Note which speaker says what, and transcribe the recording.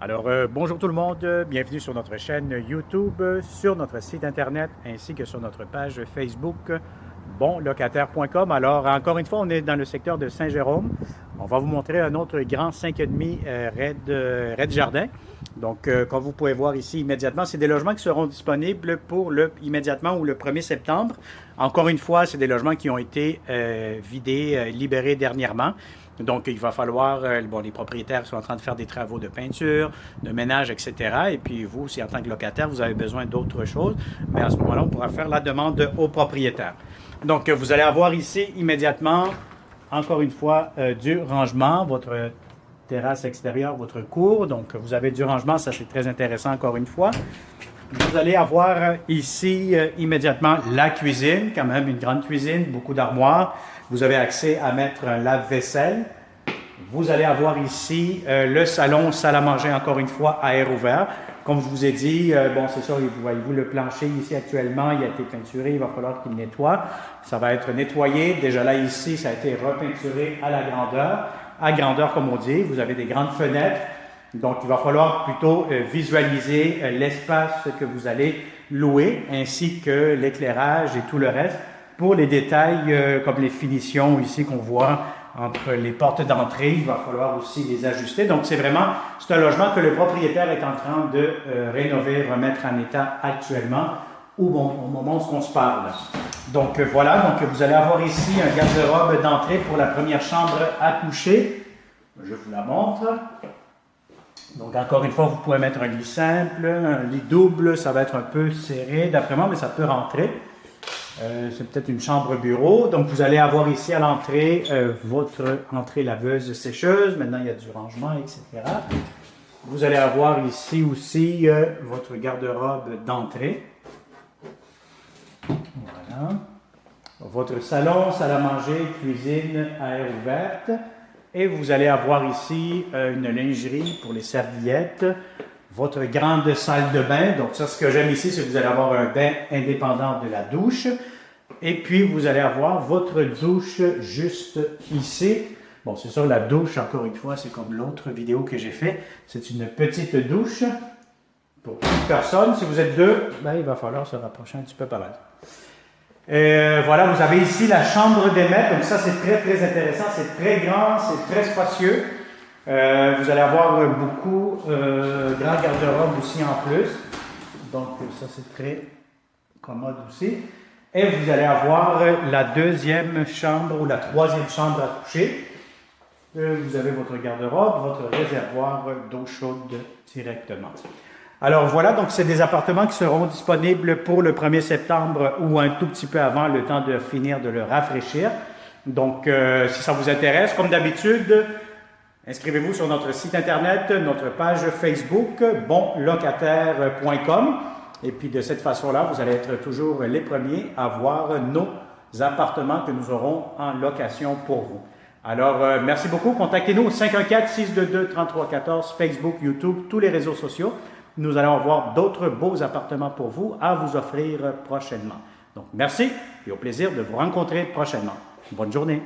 Speaker 1: Alors, bonjour tout le monde, bienvenue sur notre chaîne YouTube, sur notre site Internet ainsi que sur notre page Facebook bonlocataire.com. Alors, encore une fois, on est dans le secteur de Saint-Jérôme. On va vous montrer un autre grand 5,5 Red Jardin. Donc, comme vous pouvez voir ici immédiatement, c'est des logements qui seront disponibles pour immédiatement ou le 1er septembre. Encore une fois, c'est des logements qui ont été vidés, libérés dernièrement. Donc, il va falloir, les propriétaires sont en train de faire des travaux de peinture, de ménage, etc. Et puis, vous, si en tant que locataire, vous avez besoin d'autre chose, mais à ce moment-là, on pourra faire la demande au propriétaire. Donc, vous allez avoir ici immédiatement, encore une fois, du rangement, votre terrasse extérieure, votre cour. Donc, vous avez du rangement, ça c'est très intéressant encore une fois. Vous allez avoir ici immédiatement la cuisine, quand même une grande cuisine, beaucoup d'armoires. Vous avez accès à mettre un lave-vaisselle. Vous allez avoir ici le salon, salle à manger, encore une fois, à air ouvert. Comme je vous ai dit, c'est ça, voyez-vous le plancher ici actuellement, il a été peinturé, il va falloir qu'il nettoie. Ça va être nettoyé. Déjà là, ici, ça a été repeinturé à grandeur comme on dit. Vous avez des grandes fenêtres. Donc, il va falloir plutôt visualiser l'espace que vous allez louer, ainsi que l'éclairage et tout le reste. Pour les détails, comme les finitions ici qu'on voit entre les portes d'entrée, il va falloir aussi les ajuster. Donc, c'est un logement que le propriétaire est en train de rénover, remettre en état actuellement, au moment où on se parle. Donc, voilà. Donc, vous allez avoir ici un garde-robe d'entrée pour la première chambre à coucher. Je vous la montre. Donc, encore une fois, vous pouvez mettre un lit simple, un lit double, ça va être un peu serré d'après moi, mais ça peut rentrer. C'est peut-être une chambre bureau. Donc, vous allez avoir ici à l'entrée votre entrée laveuse sécheuse. Maintenant, il y a du rangement, etc. Vous allez avoir ici aussi votre garde-robe d'entrée. Voilà. Votre salon, salle à manger, cuisine à air ouverte. Et vous allez avoir ici une lingerie pour les serviettes, votre grande salle de bain. Donc ça, ce que j'aime ici, c'est que vous allez avoir un bain indépendant de la douche. Et puis, vous allez avoir votre douche juste ici. Bon, c'est sûr, la douche, encore une fois, c'est comme l'autre vidéo que j'ai fait. C'est une petite douche pour une personne. Si vous êtes deux, il va falloir se rapprocher un petit peu pas mal. Voilà, vous avez ici la chambre des maîtres. Donc ça, c'est très, très intéressant. C'est très grand, c'est très spacieux. Vous allez avoir beaucoup grand garde-robe aussi en plus. Donc ça, c'est très commode aussi. Et vous allez avoir la deuxième chambre ou la troisième chambre à coucher. Vous avez votre garde-robe, votre réservoir d'eau chaude directement. Alors voilà, donc c'est des appartements qui seront disponibles pour le 1er septembre ou un tout petit peu avant, le temps de finir de le rafraîchir. Donc si ça vous intéresse, comme d'habitude, inscrivez-vous sur notre site Internet, notre page Facebook, bonlocataire.com. Et puis de cette façon-là, vous allez être toujours les premiers à voir nos appartements que nous aurons en location pour vous. Alors, merci beaucoup. Contactez-nous au 514-622-3314, Facebook, YouTube, tous les réseaux sociaux. Nous allons avoir d'autres beaux appartements pour vous à vous offrir prochainement. Donc, merci et au plaisir de vous rencontrer prochainement. Bonne journée.